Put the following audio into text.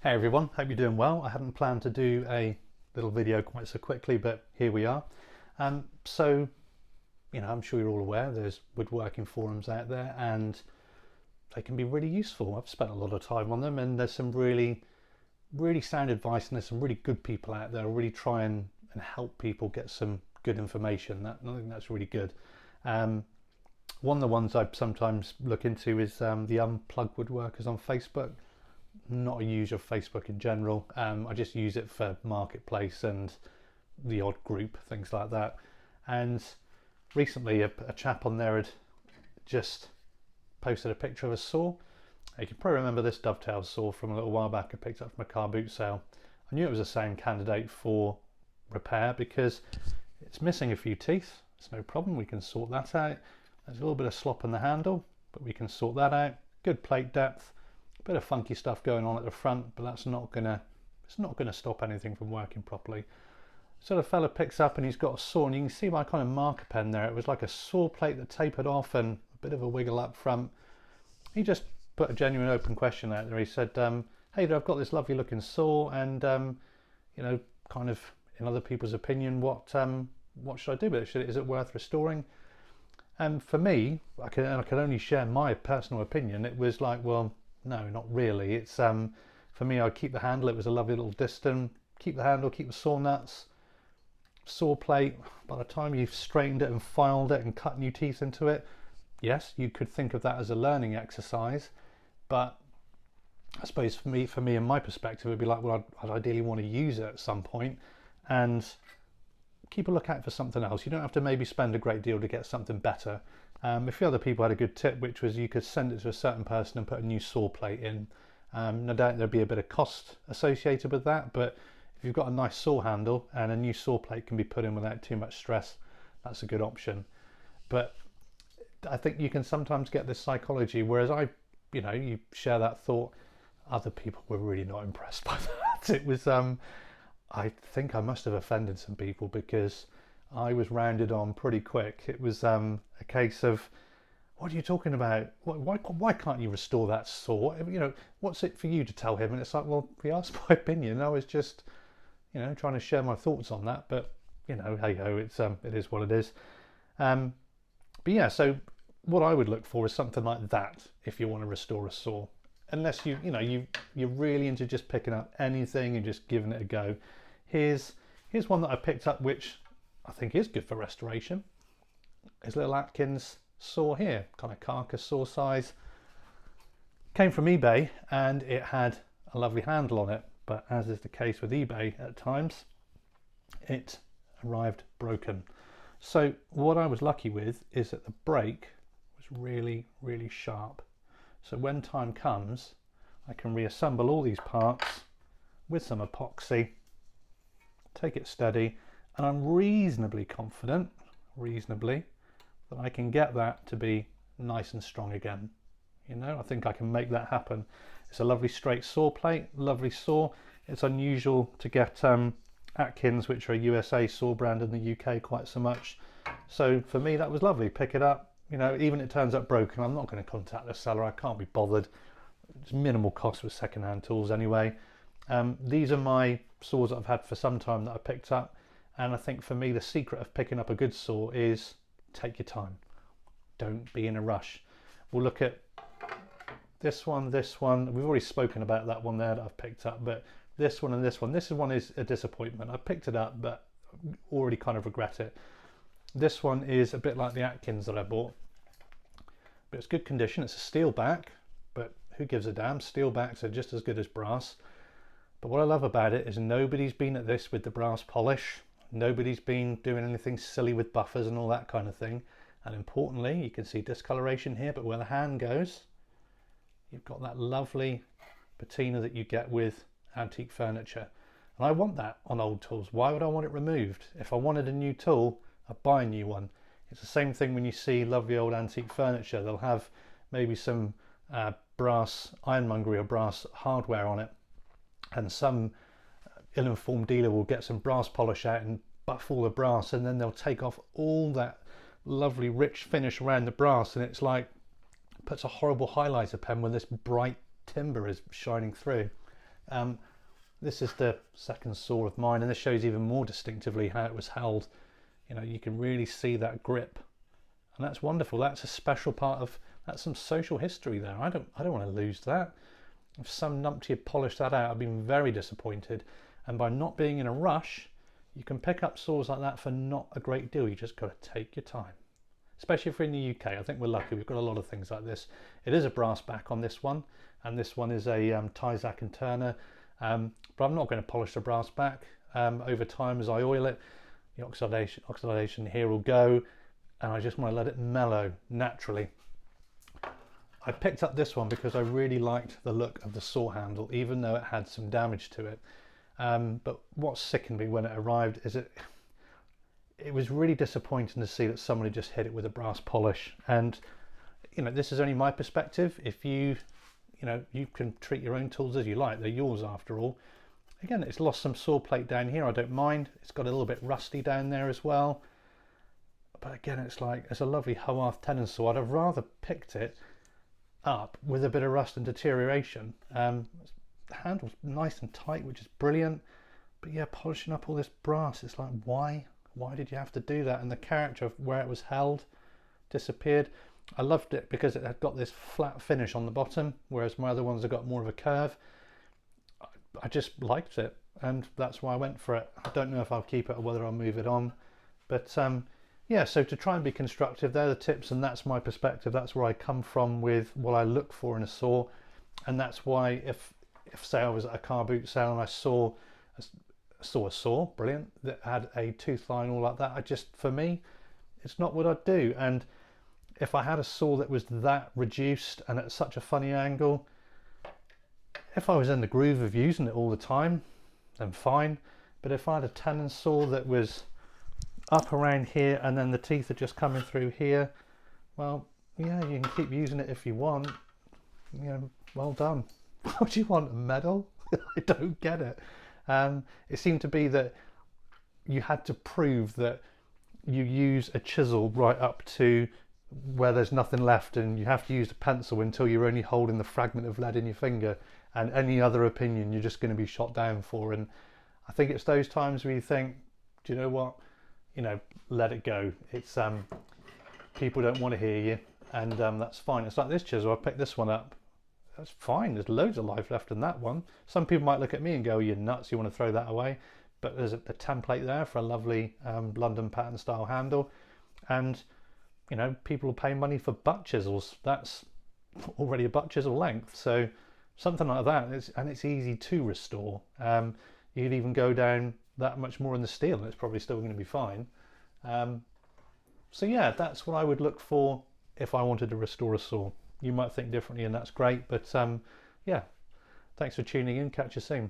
Hey everyone, hope you're doing well. I hadn't planned to do a little video quite so quickly, but here we are. I'm sure you're all aware there's woodworking forums out there and they can be really useful. I've spent a lot of time on them and there's some really sound advice and there's some really good people out there who really try and help people get some good information. I think that's really good. One of the ones I sometimes look into is the Unplugged Woodworkers on Facebook. Not a user of Facebook in general. I just use it for marketplace and the odd group, things like that. And recently a chap on there had just posted a picture of a saw. You can probably remember this dovetail saw from a little while back I picked up from a car boot sale. I knew it was a sound candidate for repair because it's missing a few teeth. It's no problem, we can sort that out. There's a little bit of slop in the handle, but we can sort that out. Good plate depth. Bit of funky stuff going on at the front, but it's not gonna stop anything from working properly. So the fella picks up and he's got a saw, and you can see my kind of marker pen there. It was like a saw plate that tapered off and a bit of a wiggle up front. He just put a genuine open question out there. He said, hey there, I've got this lovely looking saw and kind of in other people's opinion, what should I do with it? Is it worth restoring? And for me, I can only share my personal opinion. It was like, well, no, not really. It's for me, I'd keep the handle. It was a lovely little Diston. Keep the handle, keep the saw nuts, saw plate. By the time you've straightened it and filed it and cut new teeth into it, yes, you could think of that as a learning exercise. But I suppose for me, in my perspective, it'd be like, well, I'd ideally want to use it at some point and keep a lookout for something else. You don't have to maybe spend a great deal to get something better. A few other people had a good tip, which was you could send it to a certain person and put a new saw plate in. No doubt there'd be a bit of cost associated with that, but if you've got a nice saw handle and a new saw plate can be put in without too much stress, that's a good option. But I think you can sometimes get this psychology, whereas you share that thought, other people were really not impressed by that. It was, I think I must have offended some people because I was rounded on pretty quick. It was a case of, what are you talking about? Why can't you restore that saw? What's it for you to tell him? And it's like, well, he asked my opinion. I was just, trying to share my thoughts on that. But hey ho, it is what it is. But yeah, so what I would look for is something like that if you want to restore a saw. Unless you're really into just picking up anything and just giving it a go. Here's one that I picked up, which I think is good for restoration. His little Atkins saw here, kind of carcass saw size. Came from eBay and it had a lovely handle on it, but as is the case with eBay at times, it arrived broken. So what I was lucky with is that the break was really, really sharp. So when time comes, I can reassemble all these parts with some epoxy, take it steady, and I'm reasonably confident, that I can get that to be nice and strong again. I think I can make that happen. It's a lovely straight saw plate, lovely saw. It's unusual to get Atkins, which are a USA saw brand in the UK, quite so much. So for me, that was lovely. Pick it up, even if it turns up broken, I'm not going to contact the seller. I can't be bothered. It's minimal cost with second-hand tools anyway. These are my saws that I've had for some time that I picked up. And I think for me, the secret of picking up a good saw is take your time. Don't be in a rush. We'll look at this one. We've already spoken about that one there that I've picked up, but this one and this one. This one is a disappointment. I picked it up, but already kind of regret it. This one is a bit like the Atkins that I bought, but it's good condition. It's a steel back, but who gives a damn? Steel backs are just as good as brass. But what I love about it is nobody's been at this with the brass polish. Nobody's been doing anything silly with buffers and all that kind of thing. And importantly, you can see discoloration here, but where the hand goes, you've got that lovely patina that you get with antique furniture. And I want that on old tools. Why would I want it removed? If I wanted a new tool, I'd buy a new one. It's the same thing when you see lovely old antique furniture. They'll have maybe some brass ironmongery or brass hardware on it. And some ill-informed dealer will get some brass polish out and buff all the brass, and then they'll take off all that lovely rich finish around the brass, and it's like puts a horrible highlighter pen when this bright timber is shining through. This is the second saw of mine, and this shows even more distinctively how it was held. You know, you can really see that grip, and that's wonderful. That's a special part of, that's some social history there. I don't want to lose that. If some numpty had polished that out, I'd been very disappointed. And by not being in a rush, you can pick up saws like that for not a great deal. You just got to take your time. Especially if we're in the UK, I think we're lucky. We've got a lot of things like this. It is a brass back on this one, and this one is a Tyzac and Turner. But I'm not going to polish the brass back. Over time, as I oil it, the oxidation here will go, and I just want to let it mellow naturally. I picked up this one because I really liked the look of the saw handle, even though it had some damage to it. But what sickened me when it arrived is it was really disappointing to see that somebody just hit it with a brass polish. And you know, this is only my perspective. If you can treat your own tools as you like, they're yours after all. Again, it's lost some saw plate down here, I don't mind. It's got a little bit rusty down there as well. But again, it's like, it's a lovely Howarth tenon saw. I'd have rather picked it up with a bit of rust and deterioration. The handle's nice and tight, which is brilliant. But yeah, polishing up all this brass, it's like, why? Why did you have to do that? And the character of where it was held disappeared. I loved it because it had got this flat finish on the bottom, whereas my other ones have got more of a curve. I just liked it, and that's why I went for it. I don't know if I'll keep it or whether I'll move it on, but yeah, so to try and be constructive, they're the tips, and that's my perspective. That's where I come from with what I look for in a saw. And that's why if say I was at a car boot sale and I saw a saw, brilliant, that had a tooth line all like that, for me, it's not what I'd do. And if I had a saw that was that reduced and at such a funny angle, if I was in the groove of using it all the time, then fine. But if I had a tenon saw that was up around here and then the teeth are just coming through here, well, yeah, you can keep using it if you want. You know, well done. What do you want, a medal? I don't get it. It seemed to be that you had to prove that you use a chisel right up to where there's nothing left, and you have to use a pencil until you're only holding the fragment of lead in your finger, and any other opinion you're just going to be shot down for. And I think it's those times where you think, do you know what, you know, let it go. It's people don't want to hear you, and that's fine. It's like this chisel, I picked this one up, that's fine, there's loads of life left in that one. Some people might look at me and go, you're nuts, you want to throw that away, but there's a template there for a lovely London pattern style handle. And you know, people will pay money for butt chisels. That's already a butt chisel length. So something like that, and it's easy to restore. You could even go down that much more in the steel and it's probably still going to be fine. So yeah, that's what I would look for if I wanted to restore a saw. You might think differently, and that's great. But yeah, thanks for tuning in. Catch you soon.